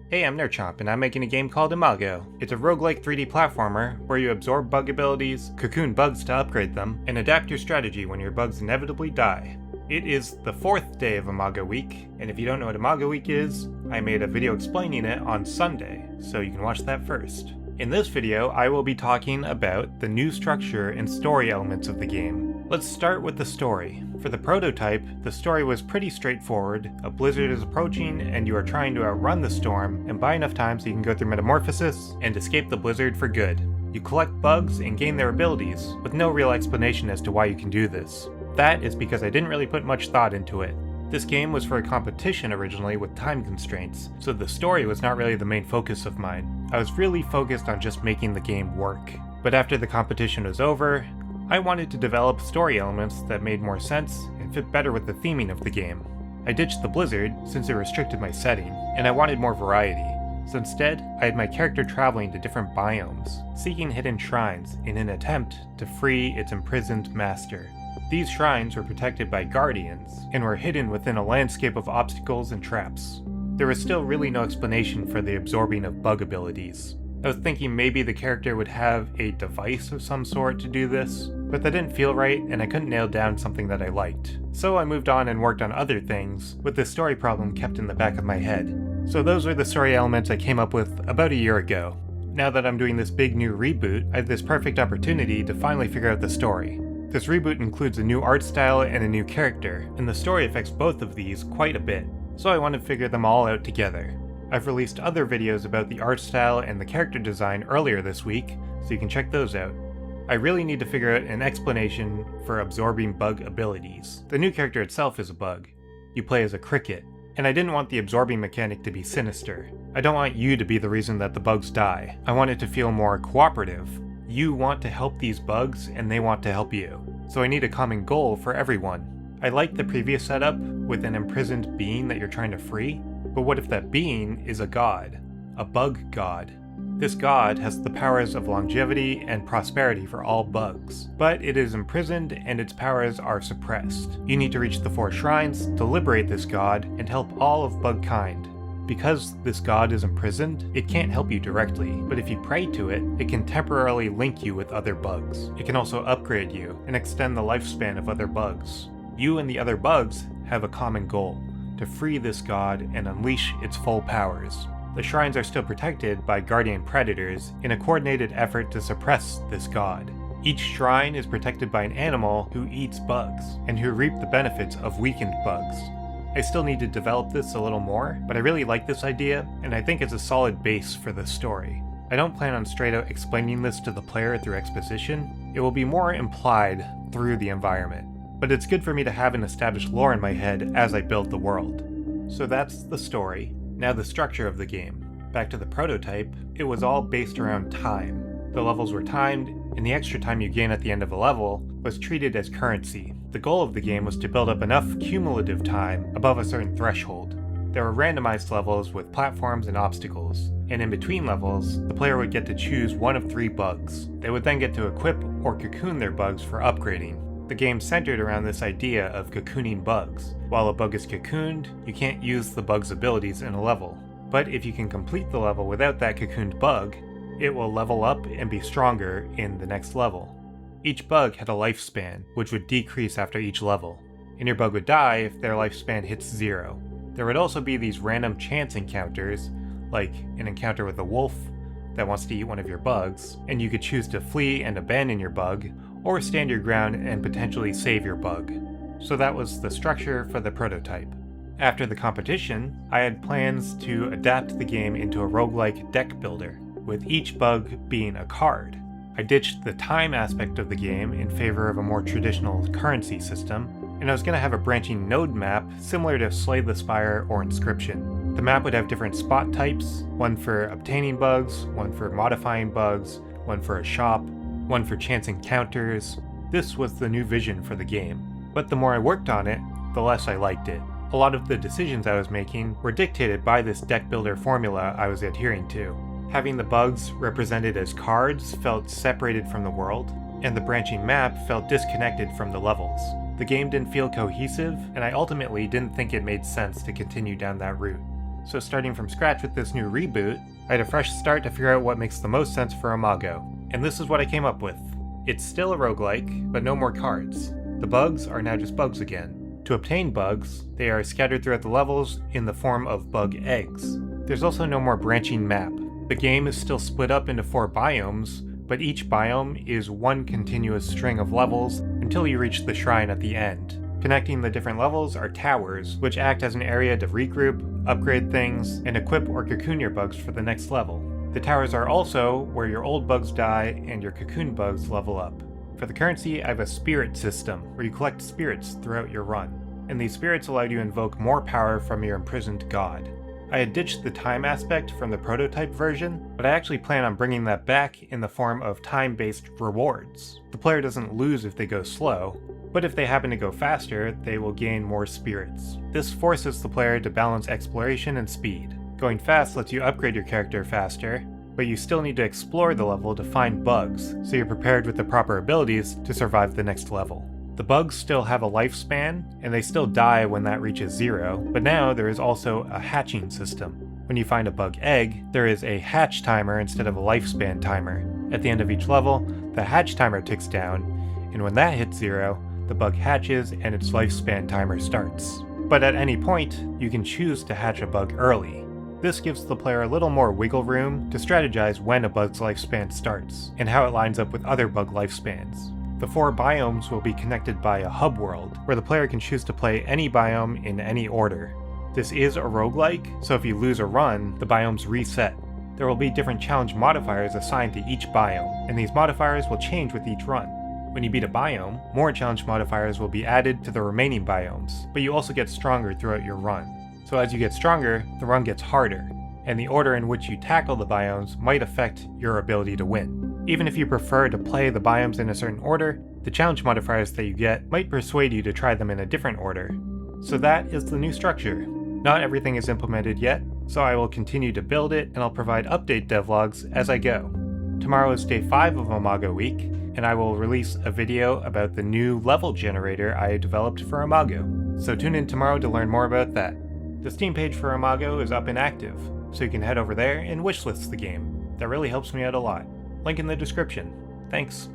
Hey, I'm Nerdchomp, and I'm making a game called Imago. It's a roguelike 3D platformer where you absorb bug abilities, cocoon bugs to upgrade them, and adapt your strategy when your bugs inevitably die. It is the 4th day of Imago Week, and if you don't know what Imago Week is, I made a video explaining it on Sunday, so you can watch that first. In this video, I will be talking about the new structure and story elements of the game. Let's start with the story. For the prototype, the story was pretty straightforward. A blizzard is approaching, and you are trying to outrun the storm, and buy enough time so you can go through metamorphosis and escape the blizzard for good. You collect bugs and gain their abilities, with no real explanation as to why you can do this. That is because I didn't really put much thought into it. This game was for a competition originally with time constraints, so the story was not really the main focus of mine. I was really focused on just making the game work. But after the competition was over, I wanted to develop story elements that made more sense and fit better with the theming of the game. I ditched the blizzard since it restricted my setting, and I wanted more variety. So instead, I had my character traveling to different biomes, seeking hidden shrines in an attempt to free its imprisoned master. These shrines were protected by guardians, and were hidden within a landscape of obstacles and traps. There was still really no explanation for the absorbing of bug abilities. I was thinking maybe the character would have a device of some sort to do this, but that didn't feel right and I couldn't nail down something that I liked. So I moved on and worked on other things, with this story problem kept in the back of my head. So those were the story elements I came up with about a year ago. Now that I'm doing this big new reboot, I have this perfect opportunity to finally figure out the story. This reboot includes a new art style and a new character, and the story affects both of these quite a bit, so I want to figure them all out together. I've released other videos about the art style and the character design earlier this week, so you can check those out. I really need to figure out an explanation for absorbing bug abilities. The new character itself is a bug. You play as a cricket, and I didn't want the absorbing mechanic to be sinister. I don't want you to be the reason that the bugs die. I want it to feel more cooperative. You want to help these bugs, and they want to help you. So I need a common goal for everyone. I like the previous setup with an imprisoned being that you're trying to free, but what if that being is a god? A bug god. This god has the powers of longevity and prosperity for all bugs, but it is imprisoned and its powers are suppressed. You need to reach the 4 shrines to liberate this god and help all of bug kind. Because this god is imprisoned, it can't help you directly, but if you pray to it, it can temporarily link you with other bugs. It can also upgrade you and extend the lifespan of other bugs. You and the other bugs have a common goal: to free this god and unleash its full powers. The shrines are still protected by guardian predators in a coordinated effort to suppress this god. Each shrine is protected by an animal who eats bugs, and who reap the benefits of weakened bugs. I still need to develop this a little more, but I really like this idea, and I think it's a solid base for the story. I don't plan on straight out explaining this to the player through exposition. It will be more implied through the environment. But it's good for me to have an established lore in my head as I build the world. So that's the story. Now the structure of the game. Back to the prototype, it was all based around time. The levels were timed, and the extra time you gain at the end of a level was treated as currency. The goal of the game was to build up enough cumulative time above a certain threshold. There were randomized levels with platforms and obstacles, and in between levels, the player would get to choose one of 3 bugs. They would then get to equip or cocoon their bugs for upgrading. The game centered around this idea of cocooning bugs. While a bug is cocooned, you can't use the bug's abilities in a level. But if you can complete the level without that cocooned bug, it will level up and be stronger in the next level. Each bug had a lifespan, which would decrease after each level, and your bug would die if their lifespan hits 0. There would also be these random chance encounters, like an encounter with a wolf that wants to eat one of your bugs, and you could choose to flee and abandon your bug, or stand your ground and potentially save your bug. So that was the structure for the prototype. After the competition, I had plans to adapt the game into a roguelike deck builder, with each bug being a card. I ditched the time aspect of the game in favor of a more traditional currency system, and I was going to have a branching node map similar to Slay the Spire or Inscription. The map would have different spot types, one for obtaining bugs, one for modifying bugs, one for a shop, one for chance encounters. This was the new vision for the game. But the more I worked on it, the less I liked it. A lot of the decisions I was making were dictated by this deck builder formula I was adhering to. Having the bugs represented as cards felt separated from the world, and the branching map felt disconnected from the levels. The game didn't feel cohesive, and I ultimately didn't think it made sense to continue down that route. So starting from scratch with this new reboot, I had a fresh start to figure out what makes the most sense for Imago, and this is what I came up with. It's still a roguelike, but no more cards. The bugs are now just bugs again. To obtain bugs, they are scattered throughout the levels in the form of bug eggs. There's also no more branching map. The game is still split up into 4 biomes, but each biome is one continuous string of levels until you reach the shrine at the end. Connecting the different levels are towers, which act as an area to regroup, upgrade things, and equip or cocoon your bugs for the next level. The towers are also where your old bugs die and your cocoon bugs level up. For the currency, I have a spirit system, where you collect spirits throughout your run, and these spirits allow you to invoke more power from your imprisoned god. I had ditched the time aspect from the prototype version, but I actually plan on bringing that back in the form of time-based rewards. The player doesn't lose if they go slow, but if they happen to go faster, they will gain more spirits. This forces the player to balance exploration and speed. Going fast lets you upgrade your character faster, but you still need to explore the level to find bugs, so you're prepared with the proper abilities to survive the next level. The bugs still have a lifespan, and they still die when that reaches 0, but now there is also a hatching system. When you find a bug egg, there is a hatch timer instead of a lifespan timer. At the end of each level, the hatch timer ticks down, and when that hits 0, the bug hatches and its lifespan timer starts. But at any point, you can choose to hatch a bug early. This gives the player a little more wiggle room to strategize when a bug's lifespan starts, and how it lines up with other bug lifespans. The 4 biomes will be connected by a hub world, where the player can choose to play any biome in any order. This is a roguelike, so if you lose a run, the biomes reset. There will be different challenge modifiers assigned to each biome, and these modifiers will change with each run. When you beat a biome, more challenge modifiers will be added to the remaining biomes, but you also get stronger throughout your run. So as you get stronger, the run gets harder, and the order in which you tackle the biomes might affect your ability to win. Even if you prefer to play the biomes in a certain order, the challenge modifiers that you get might persuade you to try them in a different order. So that is the new structure. Not everything is implemented yet, so I will continue to build it and I'll provide update devlogs as I go. Tomorrow is day 5 of Imago week, and I will release a video about the new level generator I developed for Imago. So tune in tomorrow to learn more about that. The Steam page for Imago is up and active, so you can head over there and wishlist the game. That really helps me out a lot. Link in the description. Thanks.